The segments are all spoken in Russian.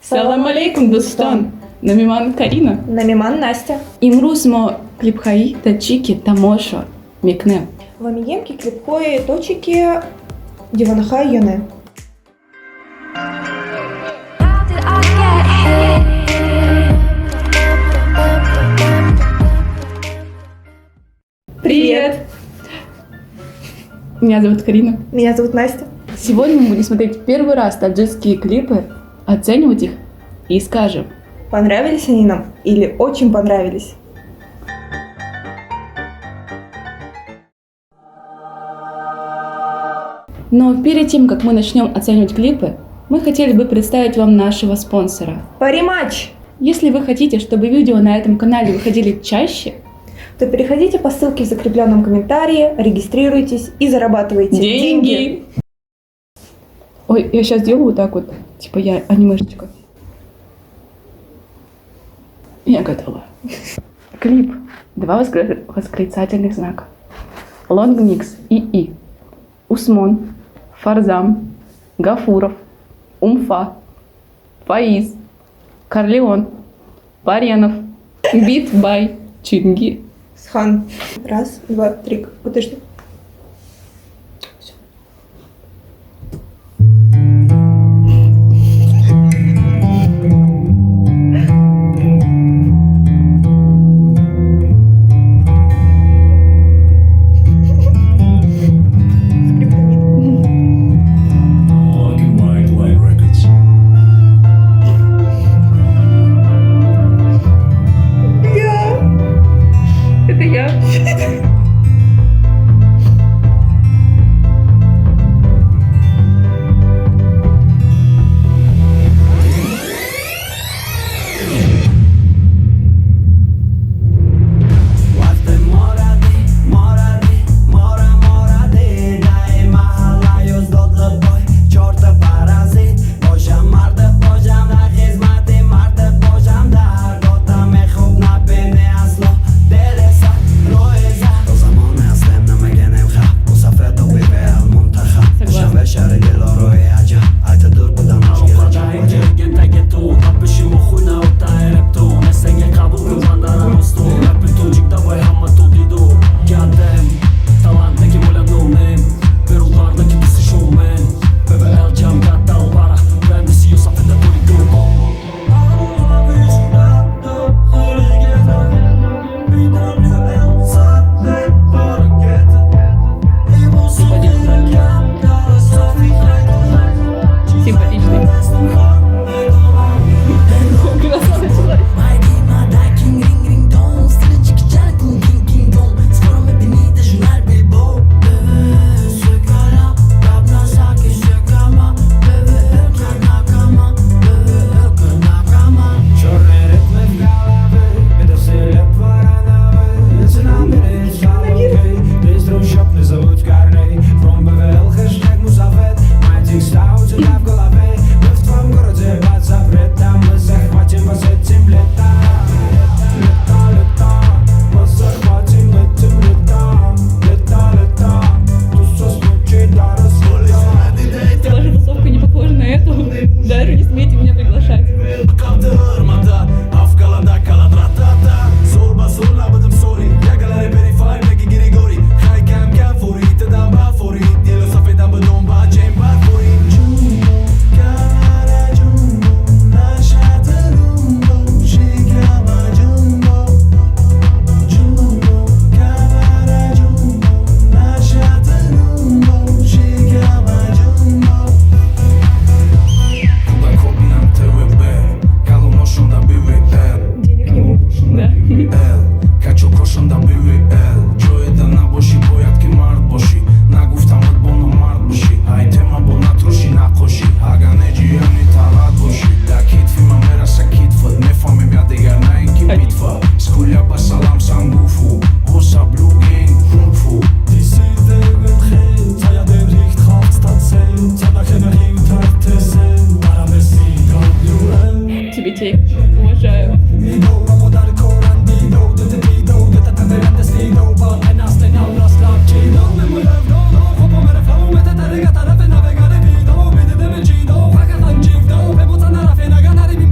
Салам алейкум, Достон! Намиман Карина. Намиман Настя. Имрусмо клипхаи тачики тамошо микне. Вамиемки клипкої точики діванахай яне. Привет! Меня зовут Карина. Меня зовут Настя. Сегодня мы будем смотреть первый раз таджикские клипы, оценивать их и скажем. Понравились они нам или очень понравились? Но перед тем, как мы начнем оценивать клипы, мы хотели бы представить вам нашего спонсора. Париматч! Если вы хотите, чтобы видео на этом канале выходили чаще, то переходите по ссылке в закрепленном комментарии, регистрируйтесь и зарабатывайте деньги. Ой, я сейчас делаю вот так вот, типа я анимешечка. Я готова. Клип. 2 восклицательных знака. Лонгмикс ИИ. Усмон. Фарзам. Гафуров. Умфа. Фаиз. Корлеон. Паренов. Бит бай Чинги. Схан. 1, 2, 3. Подожди. Это я. Уважаю. Navegare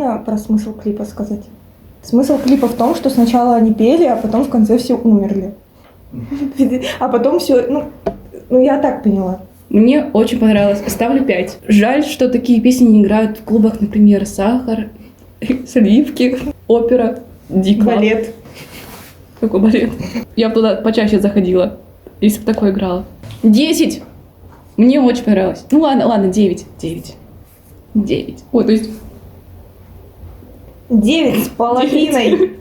можно про смысл клипа сказать? Смысл клипа в том, что сначала они пели, а потом в конце все умерли. А потом все, ну я так поняла. Мне очень понравилось. Ставлю 5. Жаль, что такие песни не играют в клубах, например, «Сахар», «Сливки», «Опера», «Диклаб». Балет. Какой балет? Я бы туда почаще заходила, если бы такое играла. 10! Мне очень понравилось. Ну ладно, 9. 9. Ой, то есть... 9 с половиной.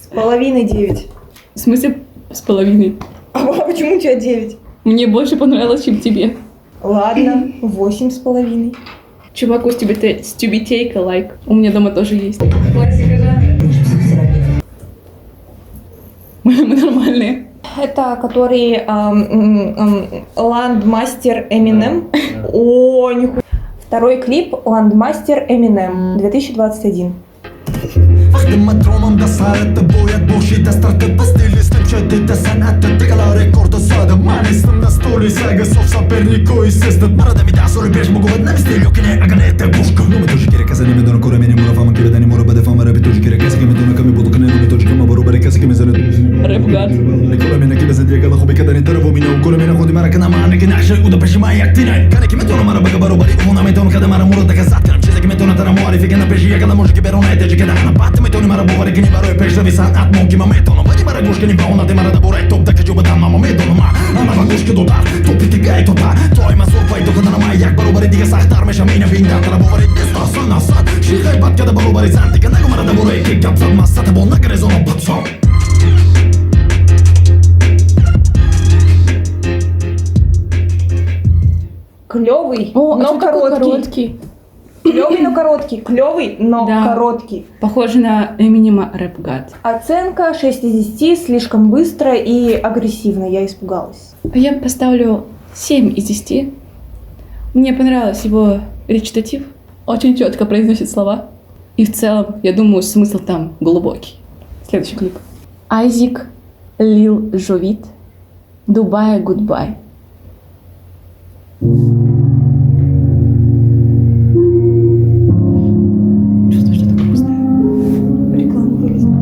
С половиной 9. В смысле, с половиной. А почему у тебя 9? Мне больше понравилось, чем тебе. Ладно, 8 с половиной. Чуваку с тюбетейка лайк. У меня дома тоже есть. Классика жанра. Мы нормальные. Это который Landmaster Eminem. О, нихуя. Второй клип Landmaster Eminem 2021. أخدم مدرومم ده ساعت باید باشی دسترت بستیلیستم شدید صنعت تقلا رکورد ساده من نیستم دستوری ساگه صف соперникой сестет مرا دمی ده سال پیش مگوید نمیستی لکنه اگه نه گوش کن نمی توجی کره کسی نمیدونه کره منی مرا فهم کرده نی مرا بده فهم را بیتوجی کره کسی که میدونه کمی بود کنه نمی توجی کم برو بره کسی که میزنه Рэп гад. کره منی کی بزدی کلا خوبی کدانی طرفو مینه و کره منی خودی مرا کنم من که نقشه او ده پیش ما یک تینه کنه کی میدونه مرا بگه برو بری اون نمیدونه کدام مرا مرا دکه زد کنم چیزی که میدونه ترا معرفی کنه پیش یک کلا موجی که برونه تجی که دهنا بعد میتونی مرا بوری کنی برای پیشروی صنعت ممکن ما میتونم ولی مرا گوش کنی با اون ده مرا دبورای توپ دکه جو بدم ما میدونم اما گوش که دودار توپی تیگای تو تا توی مسور پای تو کنم ما یک برو بری دیگه سخت‌تر میشم اینه ویندن ترا بوری دست آسان شیخای بد کده برو بری زن دیگه نگو مرا دبورای کی گپ زد مست بون نگره زونو پاتسام Клевый, О, но а что такой короткий. короткий? Клевый, но короткий. Клевый, но Да. короткий. Похоже на Эминема рэп гад. Оценка 6 из 10, слишком быстро и агрессивно, я испугалась. Я поставлю 7 из 10. Мне понравился его речитатив. Очень четко произносит слова. И в целом, я думаю, смысл там глубокий. Следующий клип. Айзик Лил Жовит. Дубай Гудбай. Чувствую, что такое вкусное. Реклама вылезла.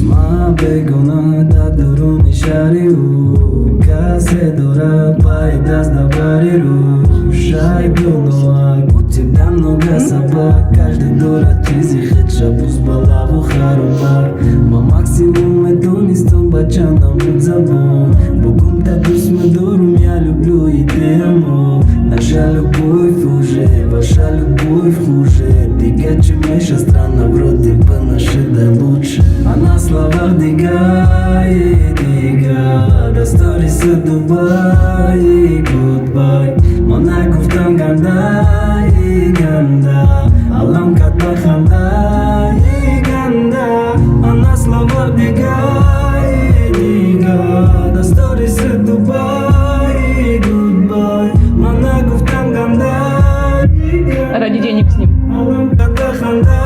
ما بگونه در درون شهری رو کسی دوره پای دست دبری رو شای دونو گوتی دمنو гасаба каждый дура чизи хитша буз балаву харуба ма максимум медунистум бачанам забон бугум та дусь медурум я люблю идеему наша любовь уже ваша любовь хуже дига чемеша странно вроде бы наши да лучше а на словах дига и дига да сторис Дубай и Goodbye Монако в том ганда и ганда Алам катба ханда и ганда а на словах дига и дига да сторис Дубай и Goodbye Монако в том ганда и ганда Ради денег с ним. Алам катба ханда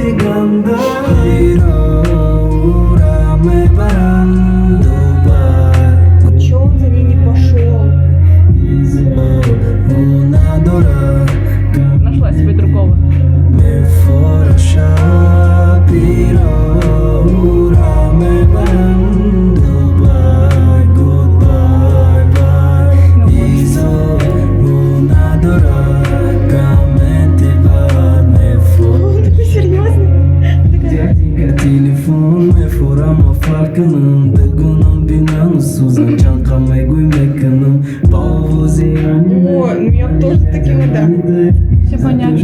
и ганда Ура мы баран Дубай Чё он за ней не пошел? Una dora Нашла себе другого. me fora shapiro ura me ban Dubai goodbye bye iso una dora kamente va me fora Ты серьезно? телефон me fora ma farkının dıgının binanı suzan çankamay guymekinin Паузи О, ну я тоже таким, да. Все понятно.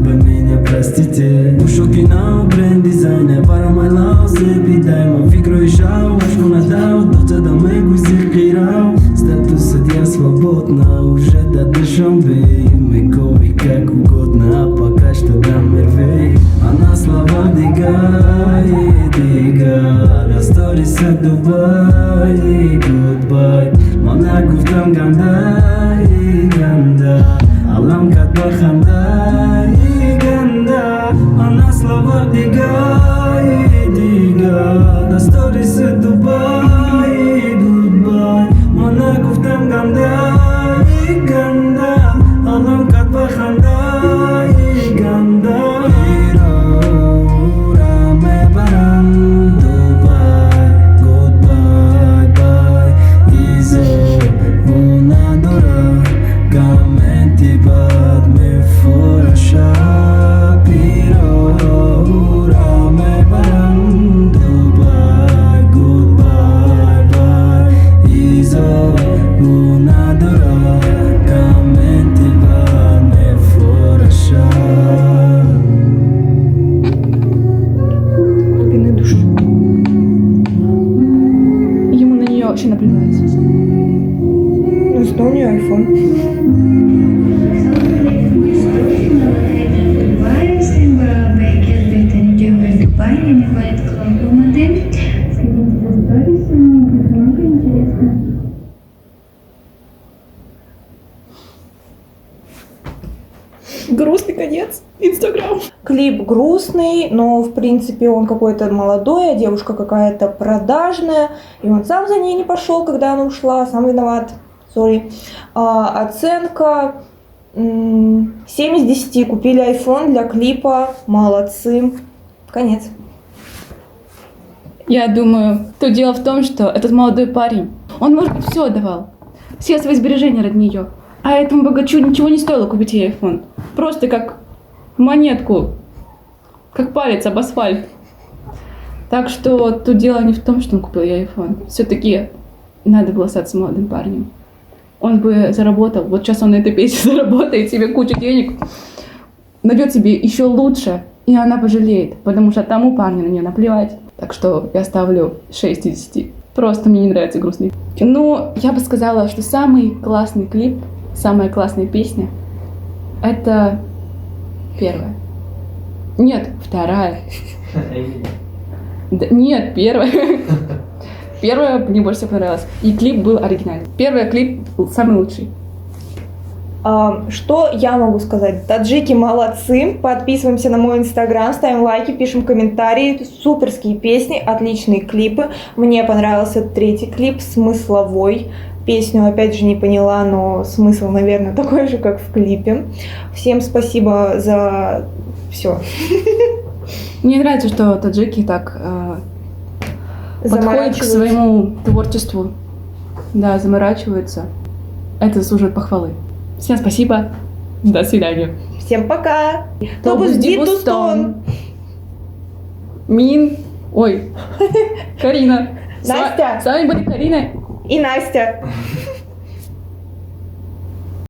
Вы меня простите Ушоки на бренд дизайне Para mai lau se bidai Mă fi groișau Aș kuna dau Doce da me gui se kirau Статусът я свободна Уже да дыш дышим, мы ковы как угодно, а пока что нам рвей. Она слова дигает, Stories at Dubai, goodbye. Monaco tam ganda, ganda. Alam kat bakhanda, ganda. Ana slava diga. Stories at Dubai, goodbye. Monaco tam ganda, ganda. Alam kat bakhanda, ganda. Вообще наплевать. Ну, что у нее iPhone. Грустный конец. Инстаграм. Клип грустный, но в принципе он какой-то молодой, а девушка какая-то продажная, и он сам за ней не пошел, когда она ушла, сам виноват, сори. Оценка 7 из 10, купили iPhone для клипа, молодцы, конец. Я думаю, тут дело в том, что этот молодой парень, он, может быть, все отдавал, все свои сбережения ради нее, а этому богачу ничего не стоило купить ей iPhone. Просто как монетку, как палец об асфальт. Так что тут дело не в том, что он купил ей iPhone. Все-таки надо было остаться молодым парнем. Он бы заработал, вот сейчас он на этой песне заработает себе кучу денег, найдет себе еще лучше, и она пожалеет, потому что тому парню на нее наплевать. Так что я ставлю 6 из 10. Просто мне не нравится грустный. Но я бы сказала, что самый классный клип, самая классная песня — это первая. Нет, вторая. Да, нет, первая. Первая мне больше всего понравилась. И клип был оригинальный. Первый клип был самый лучший. Что я могу сказать? Таджики молодцы. Подписываемся на мой инстаграм, ставим лайки, пишем комментарии. Суперские песни, отличные клипы. Мне понравился третий клип, смысловой. Песню, опять же, не поняла, но смысл, наверное, такой же, как в клипе. Всем спасибо за все. Мне нравится, что таджики так подходят к своему творчеству. Да, заморачиваются. Это заслуживает похвалы. Всем спасибо. До свидания. Всем пока. Тобус Дитустон. Мин. Ой. Карина. Настя. С вами были Карина и Настя.